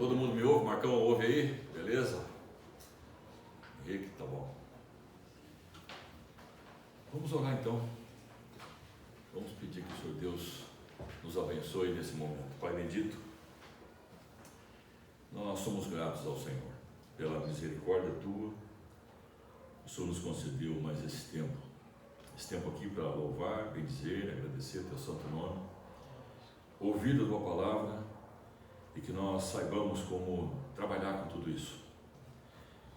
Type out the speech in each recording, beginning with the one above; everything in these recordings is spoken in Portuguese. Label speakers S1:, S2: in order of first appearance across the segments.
S1: Todo mundo me ouve? Marcão, ouve aí? Beleza? Henrique, tá bom. Vamos orar então. Vamos pedir que o Senhor Deus nos abençoe nesse momento. Pai bendito, nós somos gratos ao Senhor pela misericórdia Tua. O Senhor nos concedeu mais esse tempo aqui para louvar, bendizer, agradecer Teu santo nome, ouvir a Tua palavra e que nós saibamos como trabalhar com tudo isso.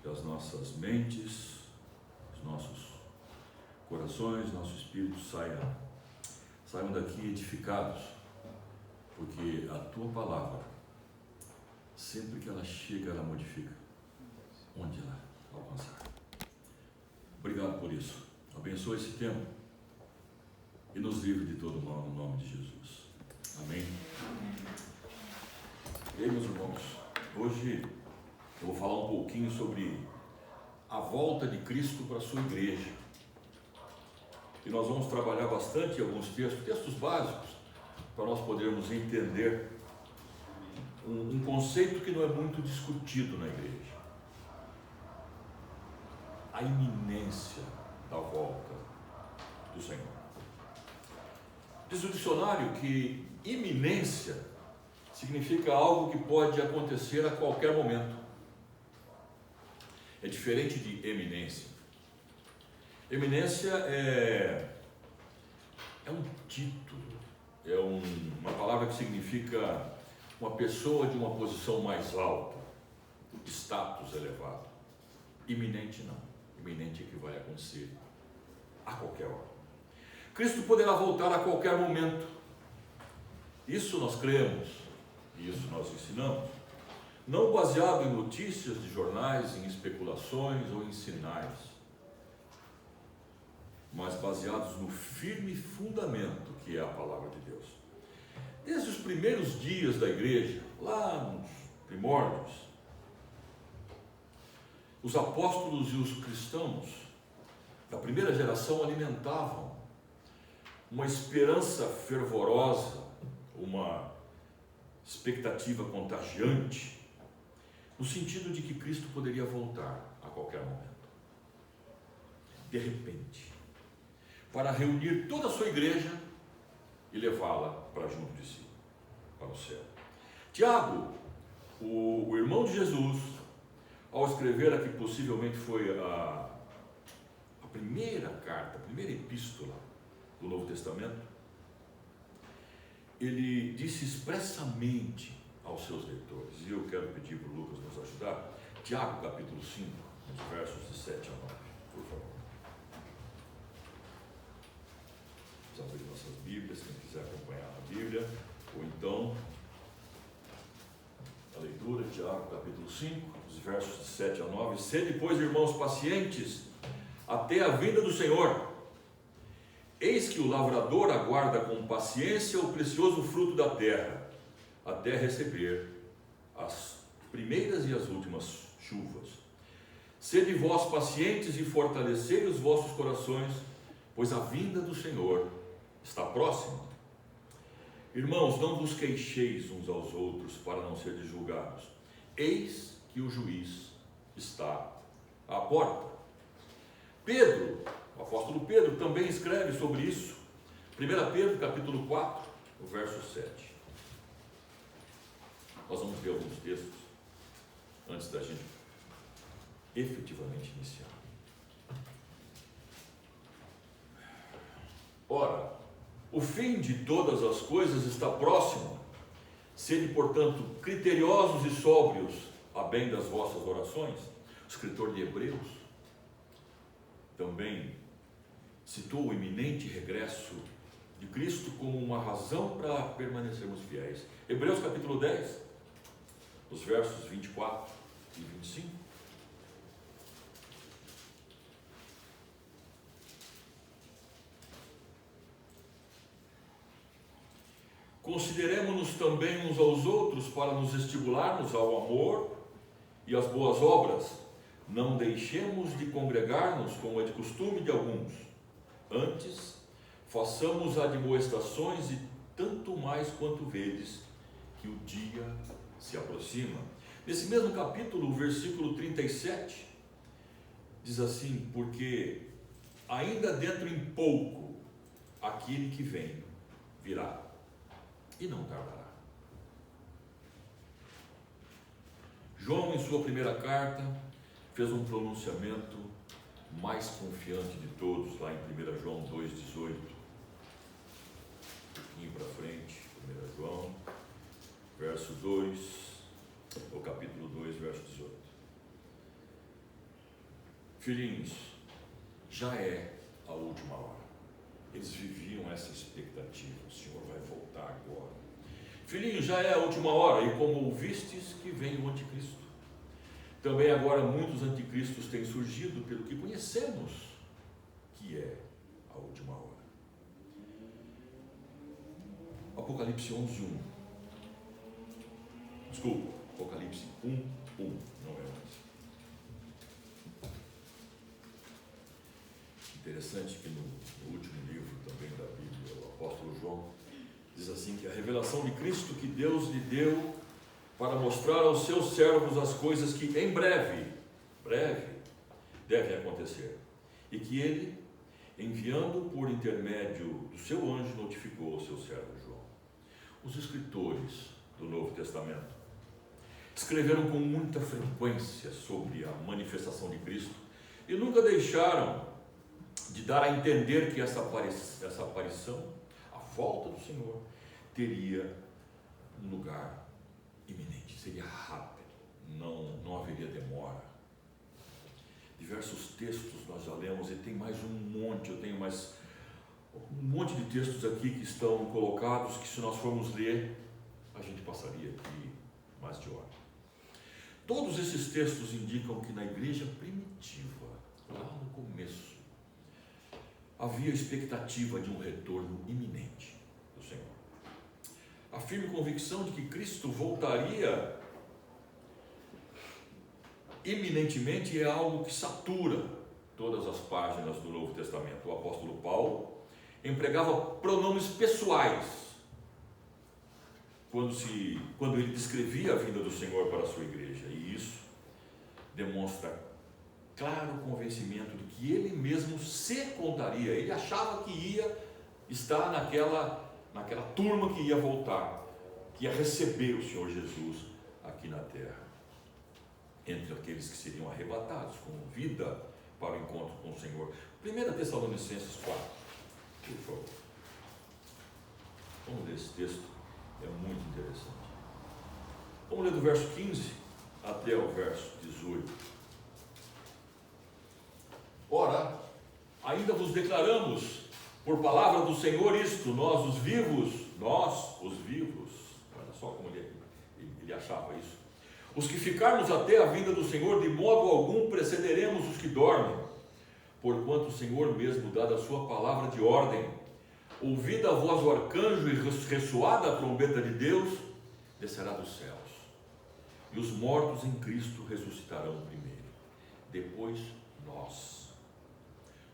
S1: Que as nossas mentes, os nossos corações, nosso espírito saiam daqui edificados, porque a Tua palavra, sempre que ela chega, ela modifica onde ela alcançar. Obrigado por isso. Abençoa esse tempo e nos livre de todo mal no nome de Jesus. Amém. E aí, meus irmãos, hoje eu vou falar um pouquinho sobre a volta de Cristo para a sua igreja. E nós vamos trabalhar bastante alguns textos básicos, para nós podermos entender um conceito que não é muito discutido na igreja. A iminência da volta do Senhor. Diz o dicionário que iminência significa algo que pode acontecer a qualquer momento. É diferente de eminência. Eminência é um título, é uma palavra que significa uma pessoa de uma posição mais alta, status elevado. Iminente não. Iminente é que vai acontecer a qualquer hora. Cristo poderá voltar a qualquer momento. Isso nós cremos, isso nós ensinamos. Não baseado em notícias de jornais, em especulações ou em sinais, mas baseados no firme fundamento que é a palavra de Deus. Desde os primeiros dias da igreja, lá nos primórdios, os apóstolos e os cristãos da primeira geração alimentavam uma esperança fervorosa, uma expectativa contagiante, no sentido de que Cristo poderia voltar a qualquer momento, de repente, para reunir toda a sua igreja e levá-la para junto de si, para o céu. Tiago, o irmão de Jesus, ao escrever a que possivelmente foi a primeira carta, a primeira epístola do Novo Testamento, ele disse expressamente aos seus leitores, e eu quero pedir para o Lucas nos ajudar, Tiago capítulo 5, nos versos de 7 a 9, por favor. Vamos abrir nossas Bíblias, quem quiser acompanhar a Bíblia, ou então a leitura, Tiago capítulo 5, os versos de 7 a 9. Sede, pois, irmãos, pacientes, até a vinda do Senhor. Eis que o lavrador aguarda com paciência o precioso fruto da terra, até receber as primeiras e as últimas chuvas. Sede vós pacientes e fortalecei os vossos corações, pois a vinda do Senhor está próxima. Irmãos, não vos queixeis uns aos outros para não serdes julgados. Eis que o juiz está à porta. Pedro, o apóstolo Pedro, também escreve sobre isso. 1 Pedro, capítulo 4, o verso 7. Nós vamos ver alguns textos antes da gente efetivamente iniciar. Ora, o fim de todas as coisas está próximo. Sede, portanto, criteriosos e sóbrios, a bem das vossas orações. O escritor de Hebreus também citou o iminente regresso de Cristo como uma razão para permanecermos fiéis. Hebreus capítulo 10, os versos 24 e 25. Consideremos-nos também uns aos outros para nos estimularmos ao amor e às boas obras. Não deixemos de congregar-nos, como é de costume de alguns. Antes, façamos admoestações e tanto mais quanto vedes que o dia se aproxima. Nesse mesmo capítulo, o versículo 37, diz assim: porque ainda dentro em pouco, aquele que vem virá, e não tardará. João, em sua primeira carta, fez um pronunciamento mais confiante de todos, lá em 1 João 2,18. Um pouquinho para frente, 1 João, verso 2, ou capítulo 2, verso 18. Filhinhos, já é a última hora. Eles viviam essa expectativa: o Senhor vai voltar agora. Filhinhos, já é a última hora, e como ouvistes que vem o anticristo, também agora muitos anticristos têm surgido, pelo que conhecemos que é a última hora. Apocalipse 11:1. Desculpa, Apocalipse 1:1, não é 11. Interessante que no último livro também da Bíblia, o apóstolo João diz assim, que a revelação de Cristo que Deus lhe deu para mostrar aos seus servos as coisas que em breve devem acontecer, e que ele, enviando por intermédio do seu anjo, notificou ao seu servo João. Os escritores do Novo Testamento escreveram com muita frequência sobre a manifestação de Cristo e nunca deixaram de dar a entender que essa aparição, a volta do Senhor, teria um lugar iminente, seria rápido, não haveria demora. Diversos textos nós já lemos, e tem mais um monte, eu tenho mais um monte de textos aqui que estão colocados, que se nós formos ler, a gente passaria aqui mais de hora. Todos esses textos indicam que na igreja primitiva, lá no começo, havia expectativa de um retorno iminente do Senhor. A firme convicção de que Cristo voltaria iminentemente é algo que satura todas as páginas do Novo Testamento. O apóstolo Paulo empregava pronomes pessoais quando ele descrevia a vinda do Senhor para a sua igreja, e isso demonstra claro convencimento de que ele mesmo se contaria. Ele achava que ia estar naquela turma que ia voltar, que ia receber o Senhor Jesus aqui na terra, entre aqueles que seriam arrebatados com vida para o encontro com o Senhor. 1 Tessalonicenses 4, por favor. Vamos ler esse texto, é muito interessante. Vamos ler do verso 15 até o verso 18. Ora, ainda vos declaramos por palavra do Senhor isto, nós os vivos, olha só como ele achava isso, os que ficarmos até a vinda do Senhor, de modo algum precederemos os que dormem, porquanto o Senhor mesmo, dada a sua palavra de ordem, ouvida a voz do arcanjo e ressoada a trombeta de Deus, descerá dos céus, e os mortos em Cristo ressuscitarão primeiro, depois nós,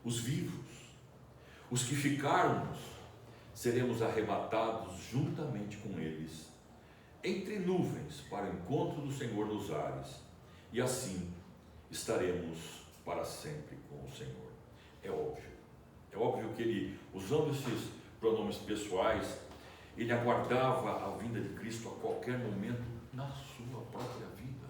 S1: os vivos, os que ficarmos, seremos arrebatados juntamente com eles, entre nuvens, para o encontro do Senhor nos ares, e assim estaremos para sempre com o Senhor. É óbvio que ele, usando esses pronomes pessoais, ele aguardava a vinda de Cristo a qualquer momento na sua própria vida.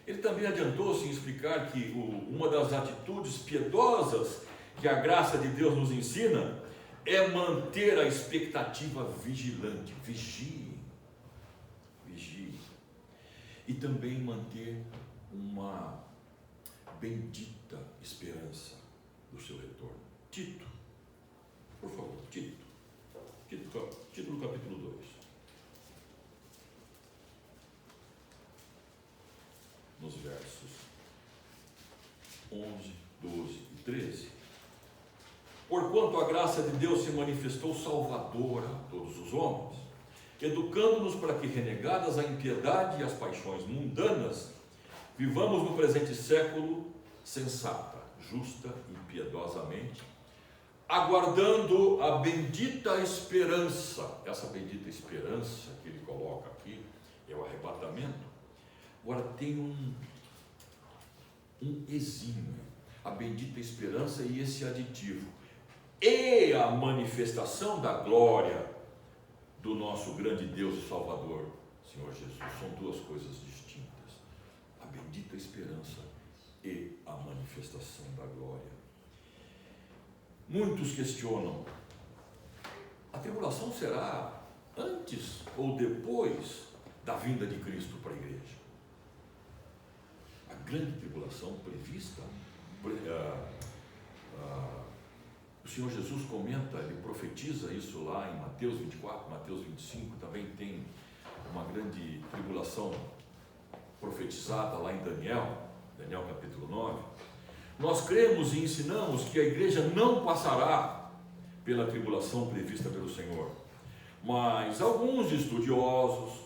S1: Ele também adiantou-se em explicar que uma das atitudes piedosas que a graça de Deus nos ensina é manter a expectativa vigilante. Vigie. E também manter uma bendita esperança do seu retorno. Tito, por favor, Tito no capítulo 2. Nos versos 11, 12 e 13. Porquanto a graça de Deus se manifestou salvadora a todos os homens, educando-nos para que, renegadas a impiedade e as paixões mundanas, vivamos no presente século sensata, justa e piedosamente, aguardando a bendita esperança. Essa bendita esperança que ele coloca aqui é o arrebatamento. Agora tem um exímio, a bendita esperança e esse aditivo. E a manifestação da glória do nosso grande Deus e Salvador, Senhor Jesus. São duas coisas distintas. A bendita esperança e a manifestação da glória. Muitos questionam: a tribulação será antes ou depois da vinda de Cristo para a igreja? A grande tribulação prevista, o Senhor Jesus comenta, ele profetiza isso lá em Mateus 24, Mateus 25, também tem uma grande tribulação profetizada lá em Daniel capítulo 9. Nós cremos e ensinamos que a igreja não passará pela tribulação prevista pelo Senhor, mas alguns estudiosos,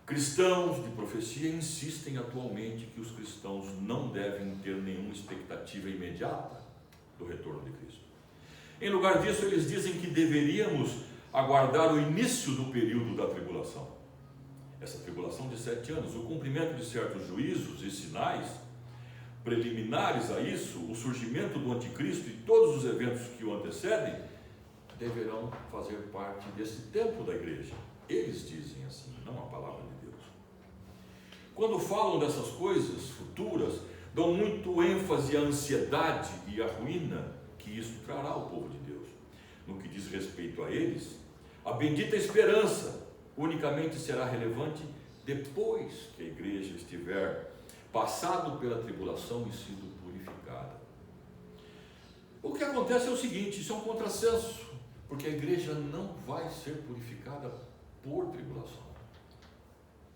S1: cristãos de profecia, insistem atualmente que os cristãos não devem ter nenhuma expectativa imediata do retorno de Cristo. Em lugar disso, eles dizem que deveríamos aguardar o início do período da tribulação. Essa tribulação de 7 anos, o cumprimento de certos juízos e sinais preliminares a isso, o surgimento do anticristo e todos os eventos que o antecedem, deverão fazer parte desse tempo da igreja. Eles dizem assim, não a palavra de Deus. Quando falam dessas coisas futuras, dão muito ênfase à ansiedade e à ruína que isso trará ao povo de Deus. No que diz respeito a eles, a bendita esperança unicamente será relevante depois que a igreja estiver passado pela tribulação e sido purificada. O que acontece é o seguinte, isso é um contrassenso, porque a igreja não vai ser purificada por tribulação.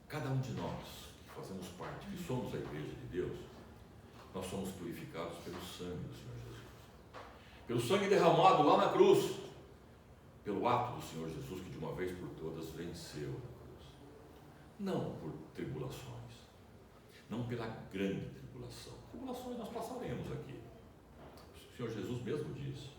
S1: Cada um de nós que fazemos parte, que somos a igreja de Deus, nós somos purificados pelo sangue do Senhor Jesus. Pelo sangue derramado lá na cruz, pelo ato do Senhor Jesus que de uma vez por todas venceu na cruz. Não por tribulações, não pela grande tribulação. Tribulações nós passaremos aqui. O Senhor Jesus mesmo diz: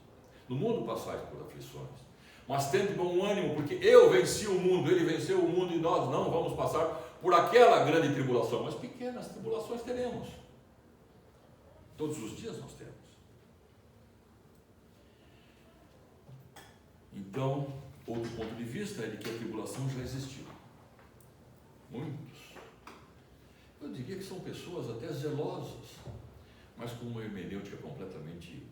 S1: no mundo passais por aflições, mas tende bom ânimo, porque eu venci o mundo, ele venceu o mundo e nós não vamos passar por aquela grande tribulação, mas pequenas tribulações teremos. Todos os dias nós temos. Então, outro ponto de vista é de que a tribulação já existiu. Muitos. Eu diria que são pessoas até zelosas, mas com uma hermenêutica completamente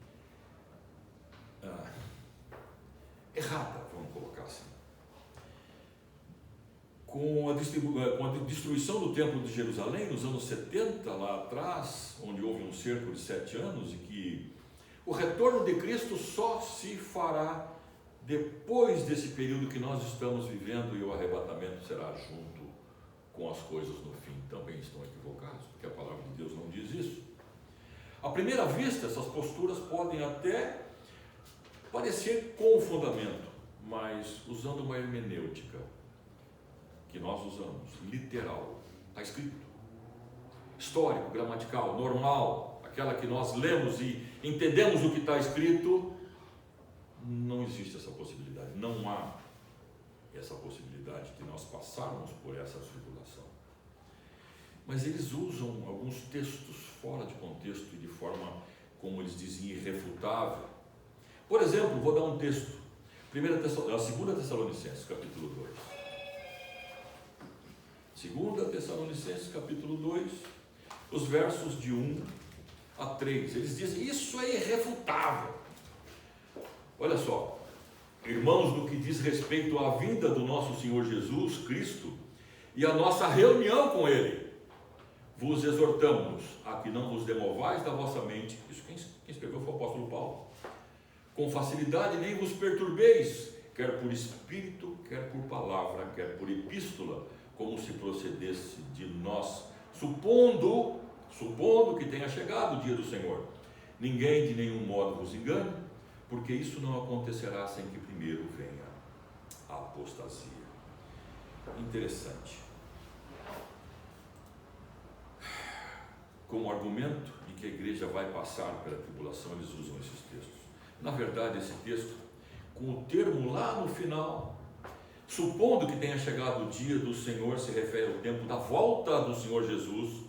S1: errada, vamos colocar assim. Com a destruição do templo de Jerusalém nos anos 70, lá atrás, onde houve um cerco de 7 anos, e que o retorno de Cristo só se fará depois desse período que nós estamos vivendo, e o arrebatamento será junto com as coisas no fim. Também estão equivocados, porque a palavra de Deus não diz isso. À primeira vista, essas posturas podem até parecer com fundamento, mas usando uma hermenêutica que nós usamos, literal, está escrito, histórico, gramatical, normal, aquela que nós lemos e entendemos o que está escrito, não existe essa possibilidade, não há essa possibilidade de nós passarmos por essa tribulação. Mas eles usam alguns textos fora de contexto e de forma, como eles dizem, irrefutável. Por exemplo, vou dar um texto, 2 Tessalonicenses, capítulo 2. 2 Tessalonicenses, capítulo 2, os versos de 1 a 3. Eles dizem, isso é irrefutável. Olha só, irmãos, no que diz respeito à vinda do nosso Senhor Jesus Cristo e a nossa reunião com Ele, vos exortamos a que não vos demovais da vossa mente. Isso quem escreveu foi o apóstolo Paulo. Com facilidade nem vos perturbeis, quer por espírito, quer por palavra, quer por epístola, como se procedesse de nós, supondo que tenha chegado o dia do Senhor. Ninguém de nenhum modo vos engane, porque isso não acontecerá sem que primeiro venha a apostasia. Interessante. Como argumento de que a igreja vai passar pela tribulação, eles usam esses textos. na verdade, esse texto com o termo lá no final, supondo que tenha chegado o dia do Senhor, se refere ao tempo da volta do Senhor Jesus,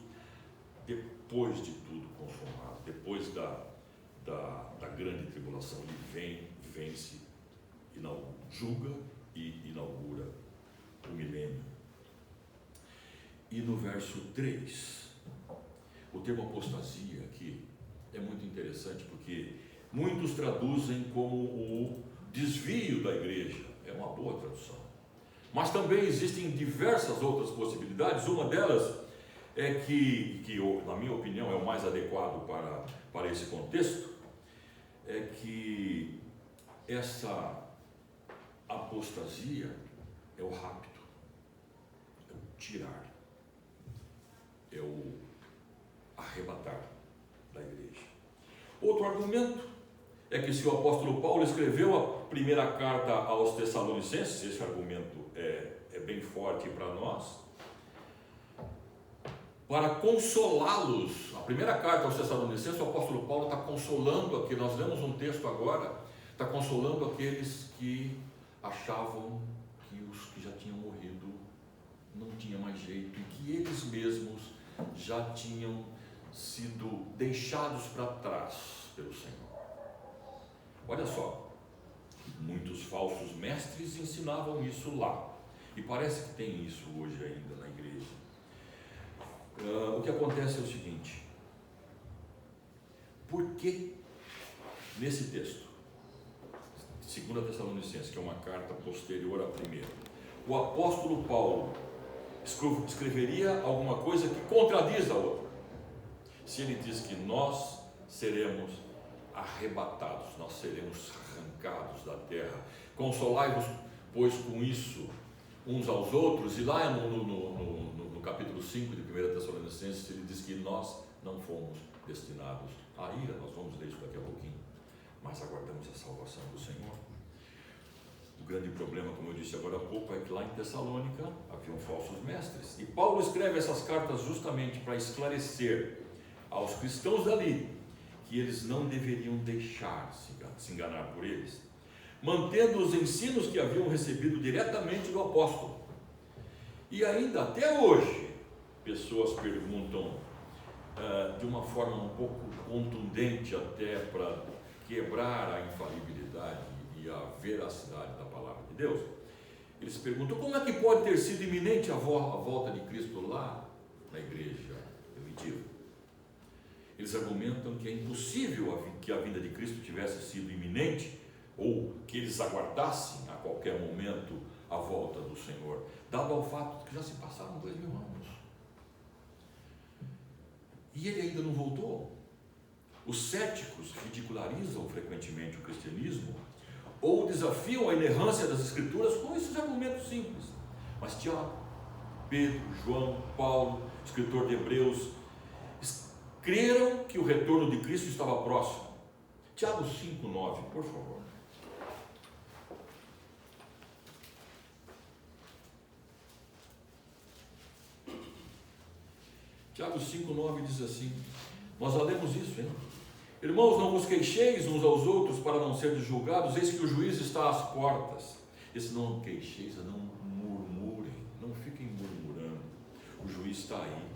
S1: depois de tudo consumado, depois da grande tribulação. Ele vem, vence, julga e inaugura o milênio. E no verso 3, o termo apostasia aqui é muito interessante, porque muitos traduzem como o desvio da igreja. É uma boa tradução. Mas também existem diversas outras possibilidades. Uma delas é que na minha opinião é o mais adequado para esse contexto, é que essa apostasia é o rapto, é o tirar, é o arrebatar da igreja. Outro argumento é que se o apóstolo Paulo escreveu a primeira carta aos Tessalonicenses, esse argumento é bem forte para nós, para consolá-los. A primeira carta aos Tessalonicenses, o apóstolo Paulo está consolando aqui, nós lemos um texto agora, está consolando aqueles que achavam que os que já tinham morrido não tinha mais jeito, e que eles mesmos já tinham sido deixados para trás pelo Senhor. Olha só, muitos falsos mestres ensinavam isso lá, e parece que tem isso hoje ainda na igreja. O que acontece é o seguinte: por que nesse texto, 2 Tessalonicenses, que é uma carta posterior à primeira, o apóstolo Paulo escreveria alguma coisa que contradiz a outra? Se ele diz que nós seremos arrebatados, nós seremos arrancados da terra, consolai-vos, pois, com isso uns aos outros, e lá no capítulo 5 de 1 Tessalonicenses ele diz que nós não fomos destinados à ira. Nós vamos ler isso daqui a pouquinho, mas aguardamos a salvação do Senhor. O grande problema, como eu disse agora há pouco, é que lá em Tessalônica haviam falsos mestres, e Paulo escreve essas cartas justamente para esclarecer aos cristãos dali que eles não deveriam deixar se enganar por eles, mantendo os ensinos que haviam recebido diretamente do apóstolo. E ainda até hoje, pessoas perguntam de uma forma um pouco contundente, até para quebrar a infalibilidade e a veracidade da palavra de Deus. Eles perguntam: como é que pode ter sido iminente a volta de Cristo lá na igreja primitiva? Eles argumentam que é impossível que a vinda de Cristo tivesse sido iminente, ou que eles aguardassem a qualquer momento a volta do Senhor, dado ao fato de que já se passaram 2000 anos e ele ainda não voltou. Os céticos ridicularizam frequentemente o cristianismo ou desafiam a inerrância das Escrituras com esses argumentos simples. Mas Tiago, Pedro, João, Paulo, escritor de Hebreus, creram que o retorno de Cristo estava próximo. Tiago 5,9, por favor. Tiago 5,9 diz assim, nós já lemos isso, hein? Irmãos, não vos queixeis uns aos outros para não serdes julgados, eis que o juiz está às portas. Esse não queixeis, não murmurem, não fiquem murmurando, o juiz está aí.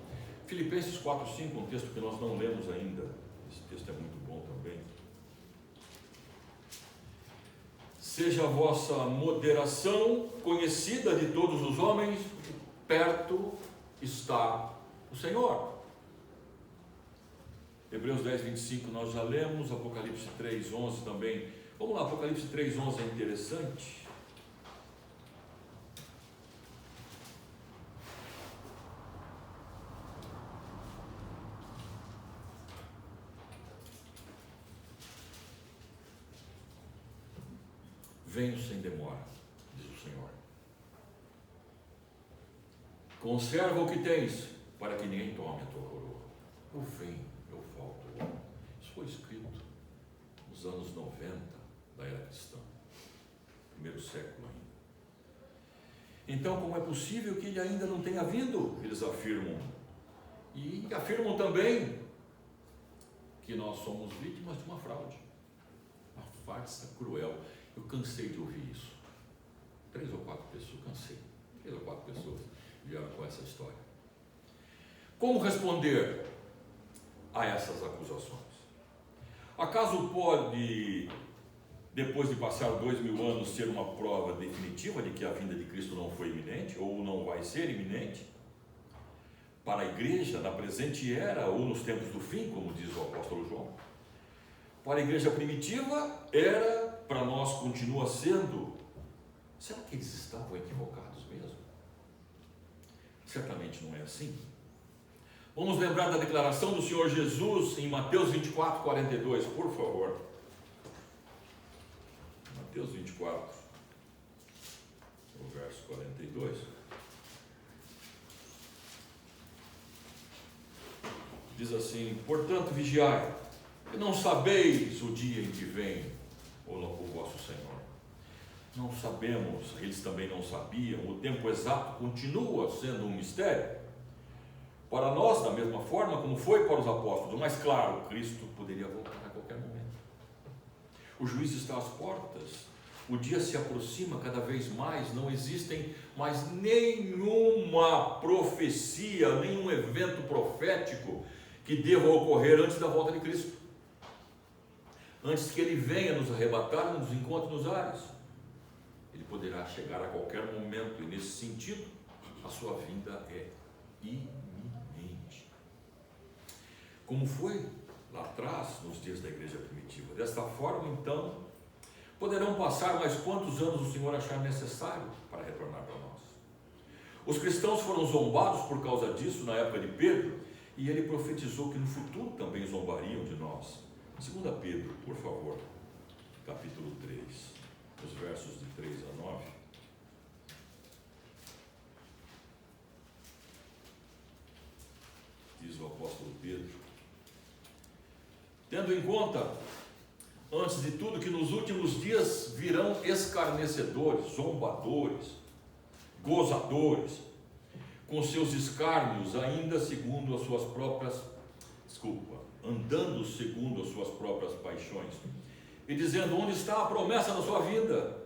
S1: Filipenses 4,5, um texto que nós não lemos ainda, esse texto é muito bom também. Seja a vossa moderação conhecida de todos os homens, perto está o Senhor. Hebreus 10, 25 nós já lemos, Apocalipse 3, 11 também. Vamos lá, Apocalipse 3, 11 é interessante. Venho sem demora, diz o Senhor. Conserva o que tens, para que ninguém tome a tua coroa. Eu venho, eu volto. Isso foi escrito nos anos 90 da era cristã, primeiro século ainda. Então, como é possível que ele ainda não tenha vindo? Eles afirmam. E afirmam também que nós somos vítimas de uma fraude. Uma farsa cruel. Eu cansei de ouvir isso. 3 ou 4 pessoas, cansei. 3 ou 4 pessoas vieram com essa história. Como responder a essas acusações? Acaso pode, depois de passar 2000 anos, ser uma prova definitiva de que a vinda de Cristo não foi iminente, ou não vai ser iminente? Para a igreja, na presente era, ou nos tempos do fim, como diz o apóstolo João? Para a igreja primitiva, era, para nós continua sendo. Será que eles estavam equivocados mesmo? Certamente não é assim. Vamos lembrar da declaração do Senhor Jesus em Mateus 24, 42, por favor. Mateus 24, o verso 42. Diz assim: portanto, vigiai, que não sabeis o dia em que vem o vosso Senhor. Não sabemos, eles também não sabiam, o tempo exato continua sendo um mistério. Para nós, da mesma forma como foi para os apóstolos, mas claro, Cristo poderia voltar a qualquer momento. O juízo está às portas, o dia se aproxima cada vez mais, não existem mais nenhuma profecia, nenhum evento profético que deva ocorrer antes da volta de Cristo. Antes que Ele venha nos arrebatar e nos encontre nos ares. Ele poderá chegar a qualquer momento, e nesse sentido, a sua vinda é iminente. Como foi lá atrás, nos dias da igreja primitiva. Desta forma, então, poderão passar mais quantos anos o Senhor achar necessário para retornar para nós. Os cristãos foram zombados por causa disso na época de Pedro, e ele profetizou que no futuro também zombariam de nós. 2 Pedro, por favor, capítulo 3, os versos de 3 a 9. Diz o apóstolo Pedro: tendo em conta, antes de tudo, que nos últimos dias virão escarnecedores, zombadores, gozadores, com seus escárnios, ainda segundo as suas próprias, andando segundo as suas próprias paixões, e dizendo: onde está a promessa da sua vinda?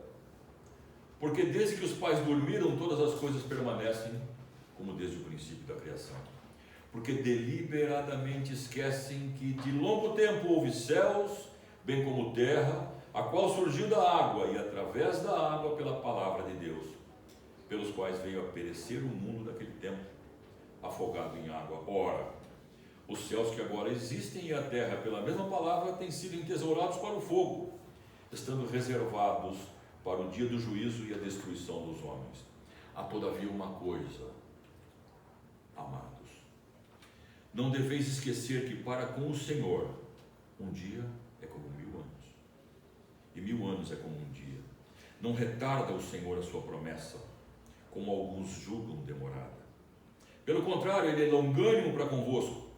S1: Porque desde que os pais dormiram, todas as coisas permanecem como desde o princípio da criação. Porque deliberadamente esquecem que de longo tempo houve céus, bem como terra, a qual surgiu da água, e através da água pela palavra de Deus, pelos quais veio a perecer o mundo daquele tempo, afogado em água. Ora, os céus que agora existem e a terra, pela mesma palavra, têm sido entesourados para o fogo, estando reservados para o dia do juízo e a destruição dos homens. Há todavia uma coisa, amados: não deveis esquecer que para com o Senhor um dia é como 1000 anos, e 1000 anos é como um dia. Não retarda o Senhor a sua promessa, como alguns julgam demorada. Pelo contrário, Ele é longânimo para convosco.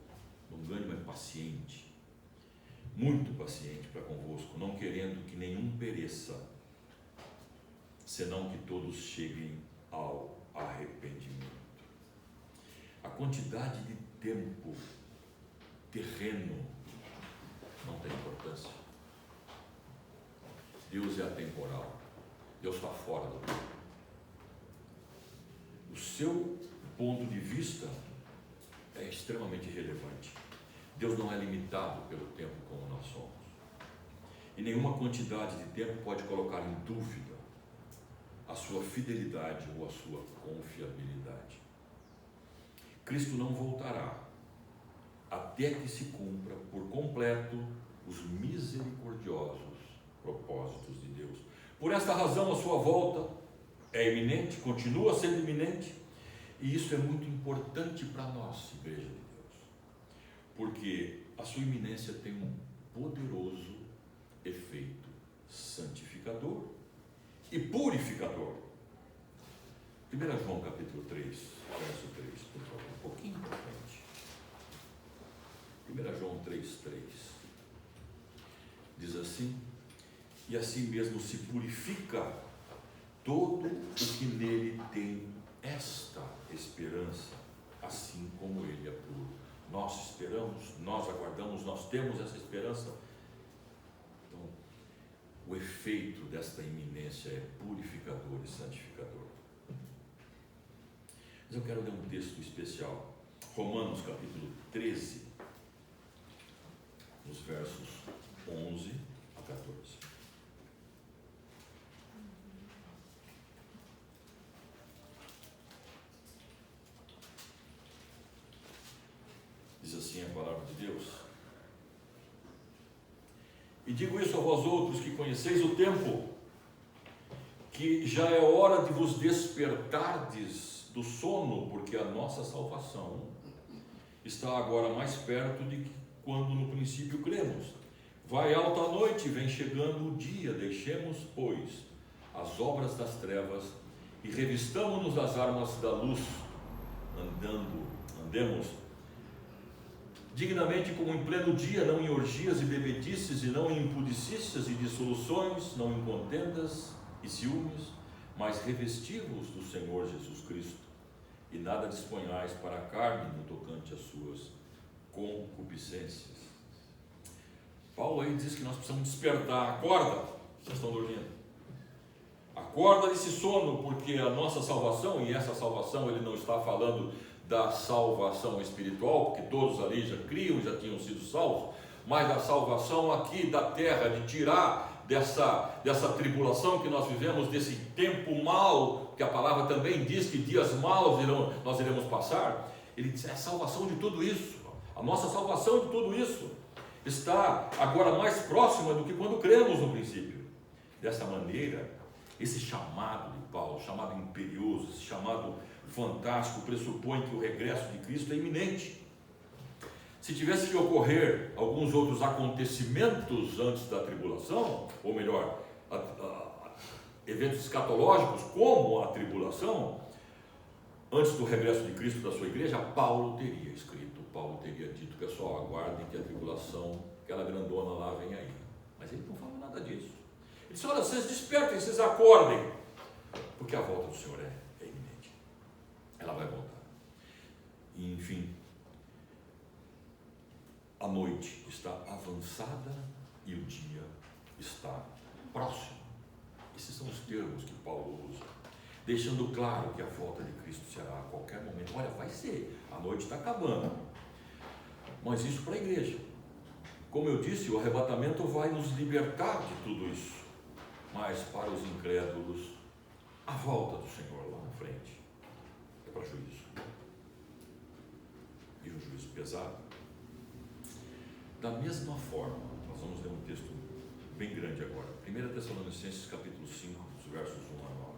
S1: Longânimo é paciente, muito paciente para convosco, não querendo que nenhum pereça, senão que todos cheguem ao arrependimento. A quantidade de tempo terreno não tem importância. Deus é atemporal. Deus está fora do tempo. O seu ponto de vista é extremamente relevante. Deus não é limitado pelo tempo como nós somos. E nenhuma quantidade de tempo pode colocar em dúvida a sua fidelidade ou a sua confiabilidade. Cristo não voltará até que se cumpra por completo os misericordiosos propósitos de Deus. Por esta razão, a sua volta é iminente, continua sendo iminente, e isso é muito importante para nós, Igreja de Deus, porque a sua iminência tem um poderoso efeito santificador e purificador. 1 João capítulo 3, verso 3, por favor, um pouquinho para frente. 1 João 3:3 diz assim: e assim mesmo se purifica todo o que nele tem esta esperança, assim como ele é puro. Nós esperamos, nós aguardamos, nós temos essa esperança. Então, o efeito desta iminência é purificador e santificador. Mas eu quero ler um texto especial, Romanos capítulo 13, nos versos 11 a 14. Diz assim a palavra de Deus: e digo isso a vós outros que conheceis o tempo, que já é hora de vos despertardes do sono, porque a nossa salvação está agora mais perto de que quando no princípio cremos. Vai alta a noite, vem chegando o dia, deixemos, pois, as obras das trevas e revistamo-nos das armas da luz, andemos dignamente como em pleno dia, não em orgias e bebedices, e não em impudicícias e dissoluções, não em contendas e ciúmes, mas revesti-vos do Senhor Jesus Cristo, e nada disponhais para a carne no tocante às suas concupiscências. Paulo aí diz que nós precisamos despertar. Acorda, vocês estão dormindo. Acorda desse sono, porque a nossa salvação, e essa salvação ele não está falando da salvação espiritual, porque todos ali já criam, já tinham sido salvos, mas da salvação aqui da terra, de tirar dessa tribulação que nós vivemos, desse tempo mau, que a palavra também diz que dias maus nós iremos passar. Ele diz, é a salvação de tudo isso. A nossa salvação de tudo isso está agora mais próxima do que quando cremos no princípio. Dessa maneira, esse chamado de Paulo, chamado imperioso, esse chamado fantástico, pressupõe que o regresso de Cristo é iminente. Se tivesse que ocorrer alguns outros acontecimentos antes da tribulação, ou melhor, eventos escatológicos como a tribulação, antes do regresso de Cristo da sua igreja, Paulo teria escrito, Paulo teria dito, pessoal, aguardem que a tribulação, aquela grandona lá vem aí. Mas ele não fala nada disso. Ele disse, olha, vocês despertem, vocês acordem, porque a volta do Senhor é iminente. Ela vai voltar. E, enfim, a noite está avançada e o dia está próximo. Esses são os termos que Paulo usa, deixando claro que a volta de Cristo será a qualquer momento. Olha, vai ser, a noite está acabando, mas isso para a igreja. Como eu disse, o arrebatamento vai nos libertar de tudo isso, mas para os incrédulos, a volta do Senhor lá na frente é para juízo, e um juízo pesado. Da mesma forma, nós vamos ler um texto bem grande agora, 1 Tessalonicenses capítulo 5, dos versos 1 a 9.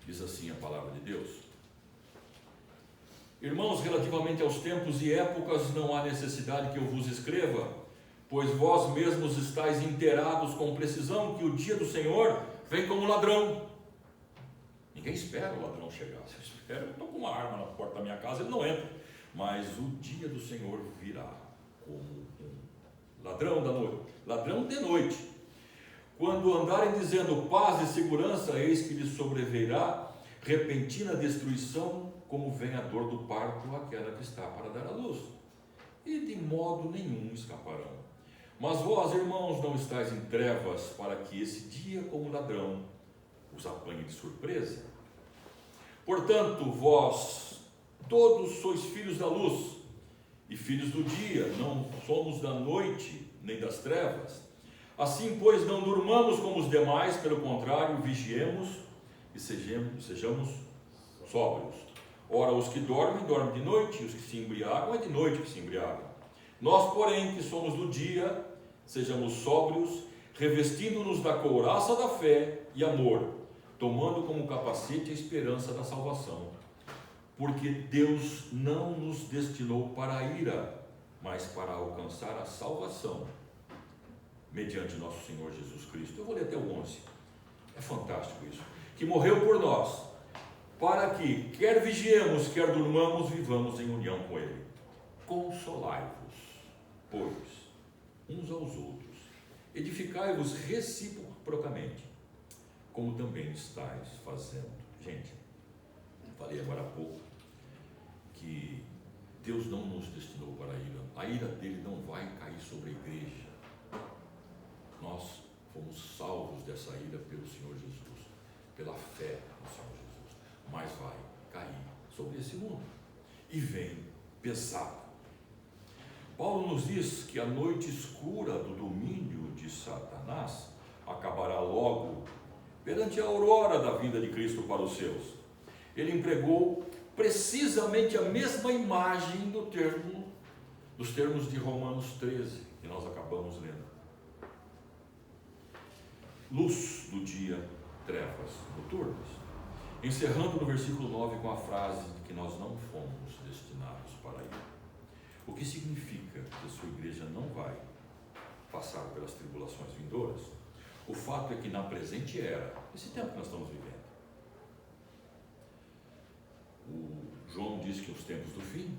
S1: Diz assim a palavra de Deus: irmãos, relativamente aos tempos e épocas, não há necessidade que eu vos escreva, pois vós mesmos estáis inteirados com precisão que o dia do Senhor vem como ladrão. Ninguém espera o ladrão chegar. Se eu espero, eu estou com uma arma na porta da minha casa, ele não entra. Mas o dia do Senhor virá como um ladrão da noite, ladrão de noite. Quando andarem dizendo paz e segurança, eis que lhes sobrevirá repentina destruição, como vem a dor do parto àquela que está para dar à luz, e de modo nenhum escaparão. Mas vós, irmãos, não estáis em trevas, para que esse dia, como ladrão, os apanhe de surpresa. Portanto, vós todos sois filhos da luz e filhos do dia, não somos da noite nem das trevas. Assim, pois, não durmamos como os demais, pelo contrário, vigiemos e sejamos sóbrios. Ora, os que dormem, dormem de noite, e os que se embriagam, é de noite que se embriagam. Nós, porém, que somos do dia, sejamos sóbrios, revestindo-nos da couraça da fé e amor, tomando como capacete a esperança da salvação. Porque Deus não nos destinou para a ira, mas para alcançar a salvação, mediante nosso Senhor Jesus Cristo. Eu vou ler até o 11. É fantástico isso. Que morreu por nós, para que, quer vigiemos, quer durmamos, vivamos em união com Ele. Consolai-vos, pois, uns aos outros, edificai-vos reciprocamente, como também estáis fazendo. Gente, falei agora há pouco que Deus não nos destinou para a ira dele não vai cair sobre a igreja. Nós fomos salvos dessa ira pelo Senhor Jesus, pela fé no Senhor Jesus, mas vai cair sobre esse mundo, e vem pesado. Paulo nos diz que a noite escura do domínio de Satanás acabará logo perante a aurora da vinda de Cristo para os seus. Ele empregou precisamente a mesma imagem dos termos de Romanos 13, que nós acabamos lendo. Luz do dia, trevas noturnas. Encerrando no versículo 9 com a frase de que nós não fomos destinados para ir. O que significa que a sua igreja não vai passar pelas tribulações vindouras? O fato é que na presente era, esse tempo que nós estamos vivendo, o João diz que os tempos do fim,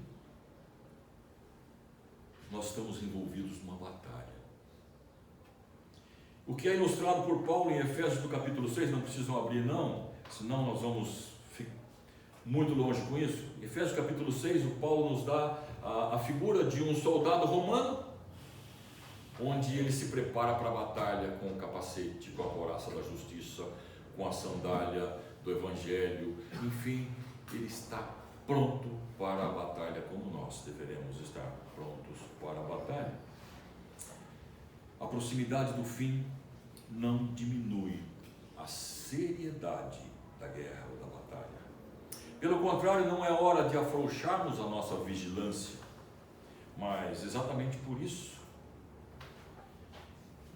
S1: nós estamos envolvidos numa batalha. O que é ilustrado por Paulo em Efésios do capítulo 6, não precisam abrir não, senão nós vamos ficar muito longe com isso. Em Efésios capítulo 6, o Paulo nos dá a figura de um soldado romano, onde ele se prepara para a batalha com o capacete, com a couraça da justiça, com a sandália do evangelho, enfim, ele está pronto para a batalha, como nós deveremos estar prontos para a batalha. A proximidade do fim não diminui a seriedade da guerra ou da batalha. Pelo contrário, não é hora de afrouxarmos a nossa vigilância, mas exatamente por isso,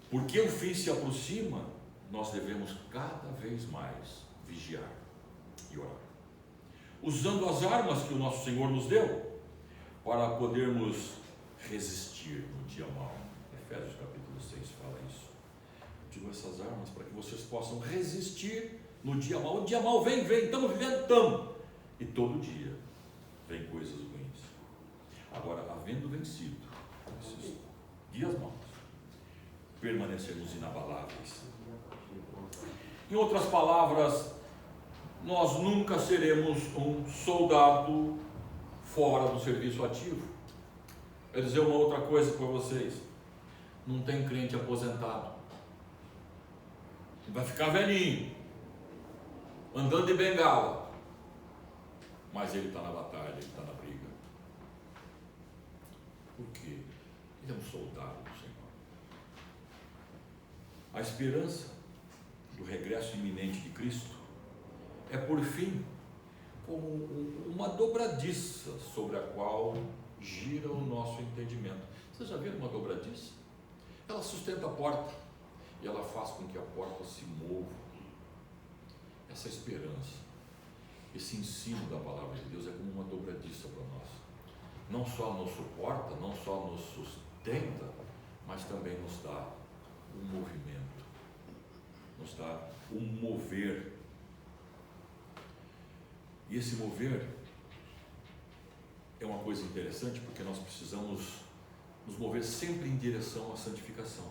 S1: porque o fim se aproxima, nós devemos cada vez mais vigiar e orar, usando as armas que o nosso Senhor nos deu para podermos resistir no dia mau. Efésios capítulo 6 fala isso. Eu digo essas armas para que vocês possam resistir no dia mau. O dia mau vem, estamos vivendo, e todo dia vem coisas ruins. Agora, havendo vencido esses dias maus, permanecermos inabaláveis. Em outras palavras, nós nunca seremos um soldado fora do serviço ativo. Quer dizer uma outra coisa para vocês: não tem crente aposentado, vai ficar velhinho, andando de bengala, mas ele está na batalha, ele está na briga. Por quê? Ele é um soldado do Senhor. A esperança do regresso iminente de Cristo é, por fim, como uma dobradiça sobre a qual gira o nosso entendimento. Vocês já viram uma dobradiça? Ela sustenta a porta e ela faz com que a porta se mova. Essa esperança, esse ensino da palavra de Deus é como uma dobradiça para nós. Não só nos suporta, não só nos sustenta, mas também nos dá um movimento, nos dá um mover. E esse mover é uma coisa interessante, porque nós precisamos nos mover sempre em direção à santificação.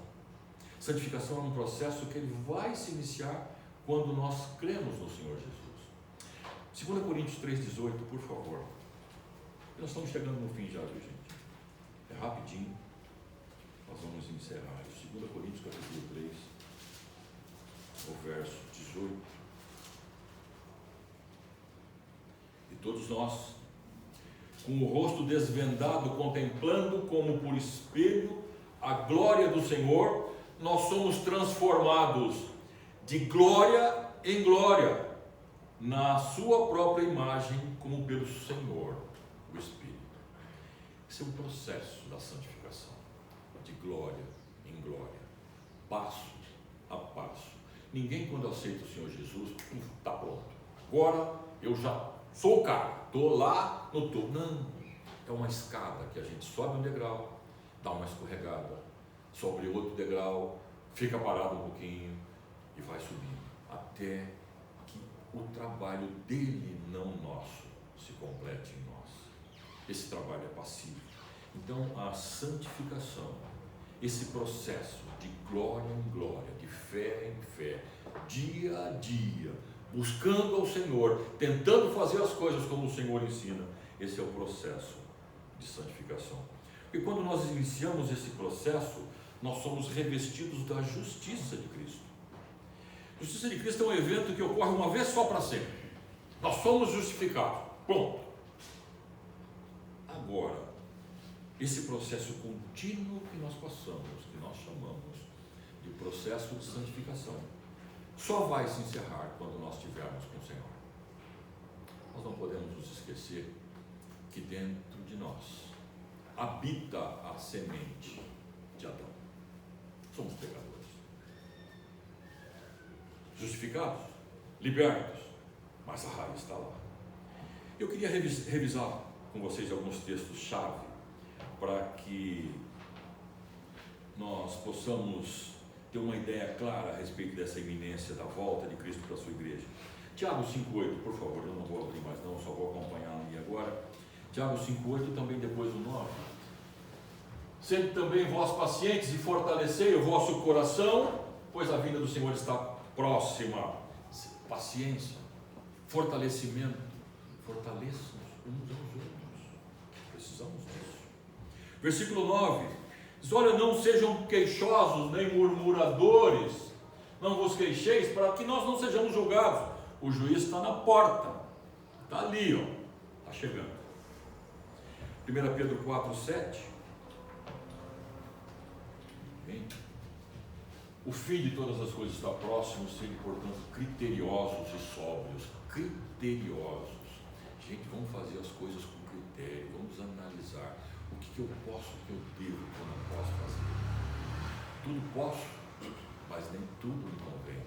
S1: Santificação é um processo que ele vai se iniciar quando nós cremos no Senhor Jesus. 2 Coríntios 3,18, por favor. Nós estamos chegando no fim já, viu, gente? É rapidinho. Nós vamos encerrar. 2 Coríntios capítulo 3, o verso 18. E todos nós, com o rosto desvendado, contemplando como por espelho a glória do Senhor, nós somos transformados de glória em glória, na sua própria imagem, como pelo Senhor, o Espírito. Esse é um processo da santificação, de glória em glória, passo a passo. Ninguém, quando aceita o Senhor Jesus, está pronto. Agora eu já sou o cara, estou lá no topo. Não, é uma escada que a gente sobe um degrau, dá uma escorregada, sobe outro degrau, fica parado um pouquinho e vai subindo, até que o trabalho dele, não nosso, se complete em nós. Esse trabalho é passivo. Então a santificação esse processo de glória em glória, de fé em fé, dia a dia, buscando ao Senhor, tentando fazer as coisas como o Senhor ensina, esse é o processo de santificação. E quando nós iniciamos esse processo, nós somos revestidos da justiça de Cristo. A justiça de Cristo é um evento que ocorre uma vez só para sempre. Nós somos justificados. Pronto. Agora, esse processo contínuo que nós passamos, que nós chamamos de processo de santificação, só vai se encerrar quando nós estivermos com o Senhor. Nós não podemos nos esquecer que dentro de nós habita a semente de Adão. Somos pecadores. Justificados, libertos, mas a raiz está lá. Eu queria revisar com vocês alguns textos-chave para que nós possamos ter uma ideia clara a respeito dessa iminência da volta de Cristo para a sua igreja. Tiago 5,8, por favor, eu não vou abrir mais não, só vou acompanhar ali agora. Tiago 5,8 também depois o 9. Sendo também vós pacientes e fortalecei o vosso coração, pois a vinda do Senhor está próxima. Paciência, fortalecimento, fortaleçam uns aos outros. Precisamos disso. Versículo 9. Diz, olha, não sejam queixosos nem murmuradores, não vos queixeis, para que nós não sejamos julgados. O juiz está na porta, está ali, ó, está chegando. 1 Pedro 4,7. O fim de todas as coisas está próximo, sede, portanto, criteriosos e sóbrios. Criteriosos. Gente, vamos fazer as coisas com critério, vamos analisar o que eu posso, o que eu devo, o que eu não posso fazer. Tudo posso, mas nem tudo me convém.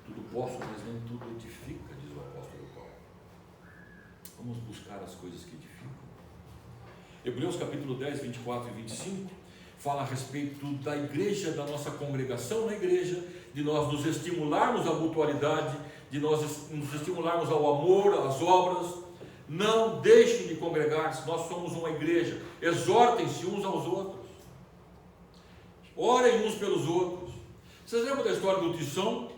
S1: Tudo posso, mas nem tudo edifica, diz o apóstolo Paulo. Vamos buscar as coisas que edificam. Hebreus capítulo 10, 24 e 25 fala a respeito da igreja, da nossa congregação na igreja, de nós nos estimularmos à mutualidade, de nós nos estimularmos ao amor, às obras. Não deixem de congregar-se, nós somos uma igreja. Exortem-se uns aos outros, orem uns pelos outros. Vocês lembram da história do tição?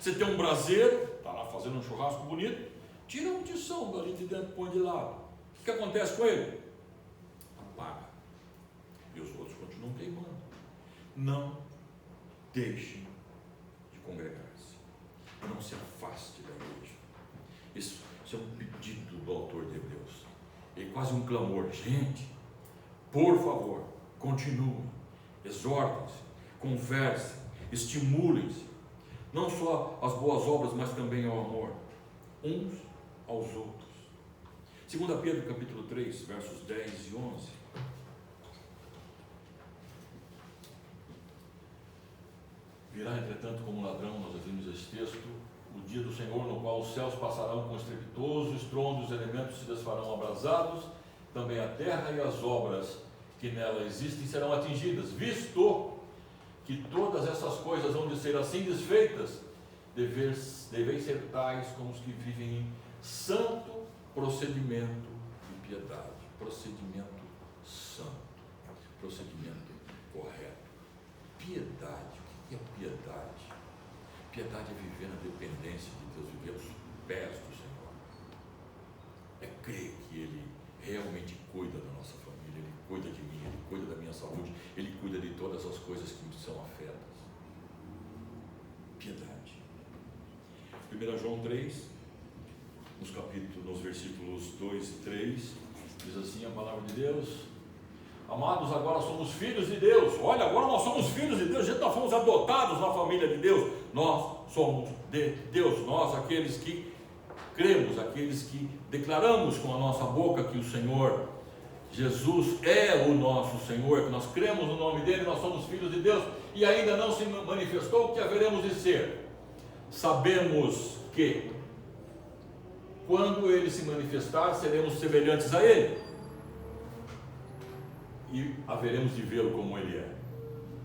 S1: Você tem um braseiro, está lá fazendo um churrasco bonito, tira um tição dali de dentro, põe de lado. O que acontece com ele? Apaga. E os outros continuam queimando. Não deixem de congregar-se. Não se afaste da igreja. Isso é um pedido do autor de Hebreus. É quase um clamor. Gente, por favor, continuem, exortem-se, conversem, estimulem-se. Não só as boas obras, mas também ao amor. Uns aos outros. 2 Pedro capítulo 3, versos 10 e 11. Virá, entretanto, como um ladrão, nós ouvimos esse texto, o dia do Senhor, no qual os céus passarão com estrepitoso estrondo, os elementos se desfarão abrasados, também a terra e as obras que nela existem serão atingidas, visto que todas essas coisas vão de ser assim desfeitas, deveis ser tais como os que vivem em santo procedimento de piedade, procedimento santo, procedimento correto. Piedade. O que é piedade? Piedade é viver na dependência de Deus, viver aos pés do Senhor. É crer que Ele realmente cuida da nossa família, Ele cuida de mim, Ele cuida da minha saúde, Ele cuida de todas as coisas que me são afetas. Piedade. 1 João 3, nos versículos 2 e 3, diz assim a palavra de Deus: amados, agora somos filhos de Deus. Olha, agora nós somos filhos de Deus. Nós fomos adotados na família de Deus. Nós somos de Deus. Nós, aqueles que cremos, aqueles que declaramos com a nossa boca que o Senhor Jesus é o nosso Senhor, que nós cremos no nome dele, nós somos filhos de Deus, e ainda não se manifestou o que haveremos de ser. Sabemos que quando ele se manifestar, seremos semelhantes a ele e haveremos de vê-lo como ele é.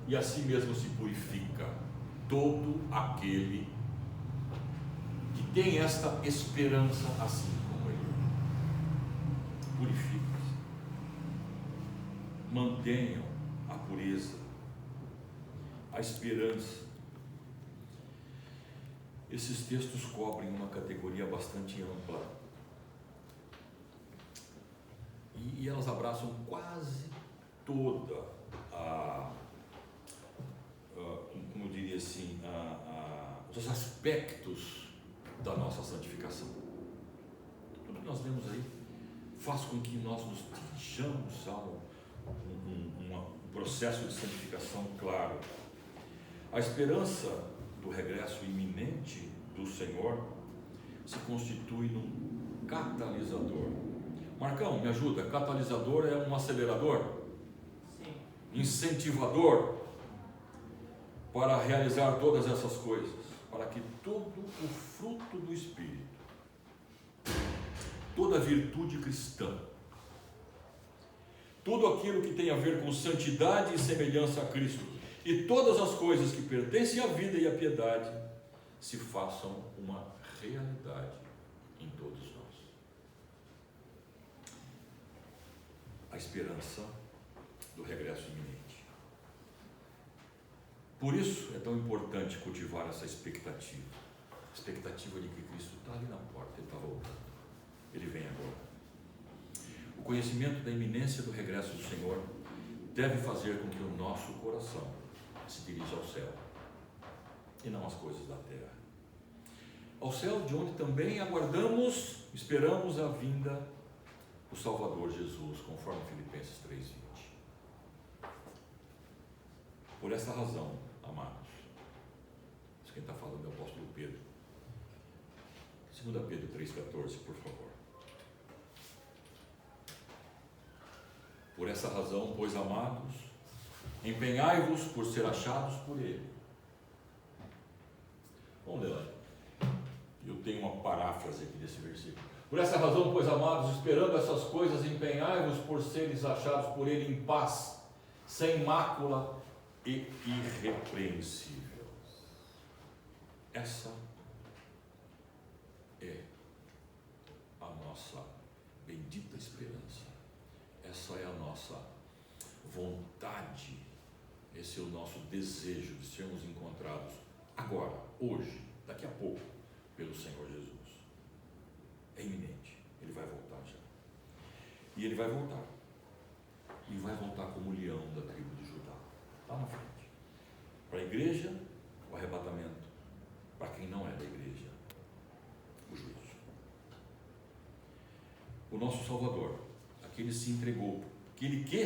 S1: E assim mesmo se purifica todo aquele que tem esta esperança assim como ele. Purifica-se. Mantenham a pureza a esperança. Esses textos cobrem uma categoria bastante ampla e elas abraçam quase toda como eu diria assim, os aspectos da nossa santificação. Tudo que nós vemos aí faz com que nós nos dirijamos a um processo de santificação claro. A esperança do regresso iminente do Senhor se constitui num catalisador. Marcão, me ajuda, catalisador é um acelerador? Sim. Incentivador para realizar todas essas coisas, para que todo o fruto do Espírito, toda a virtude cristã, tudo aquilo que tem a ver com santidade e semelhança a Cristo, e todas as coisas que pertencem à vida e à piedade, se façam uma realidade em todos nós. A esperança do regresso iminente. Por isso é tão importante cultivar essa expectativa de que Cristo está ali na porta, Ele está voltando, Ele vem agora. O conhecimento da iminência do regresso do Senhor deve fazer com que o nosso coração se dirija ao céu e não às coisas da terra. Ao céu, de onde também esperamos a vinda do Salvador Jesus, conforme Filipenses 3:20. Por essa razão, amados, isso quem está falando é o apóstolo Pedro. 2 Pedro 3,14, por favor. Por essa razão, pois, amados, empenhai-vos por ser achados por Ele. Vamos ler lá. Eu tenho uma paráfrase aqui desse versículo. Por essa razão, pois, amados, esperando essas coisas, empenhai-vos por seres achados por Ele em paz, sem mácula e irrepreensível. Essa é a nossa bendita esperança. Essa é a nossa vontade. Esse é o nosso desejo de sermos encontrados agora, hoje, daqui a pouco, pelo Senhor Jesus. É iminente. Ele vai voltar já. E Ele vai voltar. E vai voltar como o leão da tribo de Judá. Lá na frente. Para a igreja, o arrebatamento. Para quem não é da igreja, o juízo. O nosso Salvador, aquele que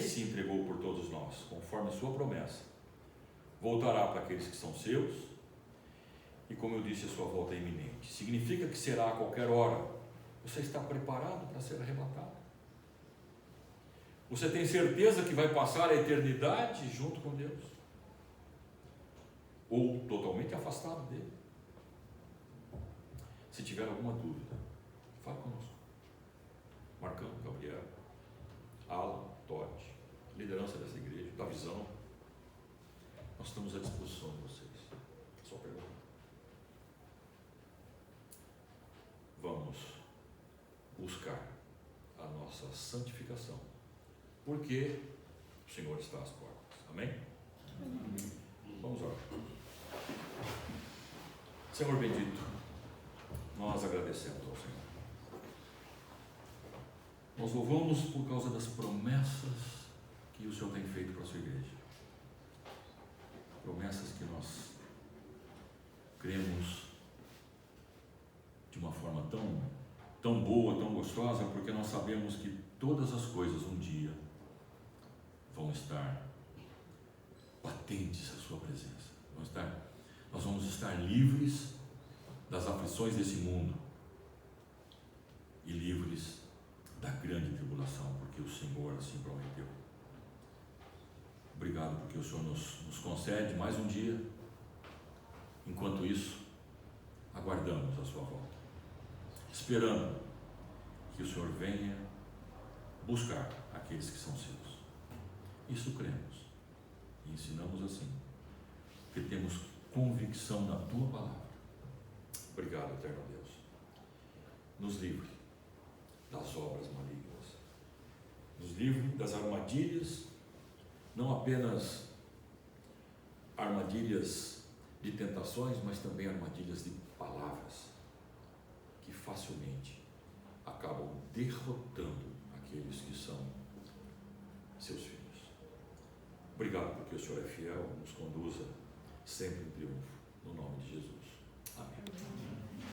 S1: se entregou por todos nós, conforme a sua promessa, voltará para aqueles que são seus, e como eu disse, a sua volta é iminente. Significa que será a qualquer hora. Você está preparado para ser arrebatado? Você tem certeza que vai passar a eternidade junto com Deus? Ou totalmente afastado dele? Se tiver alguma dúvida, fale conosco. Marcão, Gabriel, Alan, Todd, liderança dessa igreja, da visão. Nós estamos à disposição de vocês. Só pergunta. Vamos buscar a nossa santificação, porque o Senhor está às portas. Amém? Amém. Vamos orar. Senhor bendito, nós agradecemos ao Senhor. Nós louvamos por causa das promessas que o Senhor tem feito para a sua igreja. Promessas que nós cremos de uma forma tão boa, tão gostosa, porque nós sabemos que todas as coisas um dia vão estar patentes à sua presença. Nós vamos estar livres das aflições desse mundo e livres da grande tribulação, porque o Senhor assim prometeu. Obrigado porque o Senhor nos concede mais um dia. Enquanto isso, aguardamos a sua volta, esperando que o Senhor venha buscar aqueles que são seus. Isso cremos e ensinamos assim, porque temos convicção na Tua Palavra. Obrigado, eterno Deus. Nos livre das obras malignas, nos livre das armadilhas, não apenas armadilhas de tentações, mas também armadilhas de palavras, que facilmente acabam derrotando aqueles que são seus filhos. Obrigado porque o Senhor é fiel, nos conduza sempre em triunfo, no nome de Jesus. Amém.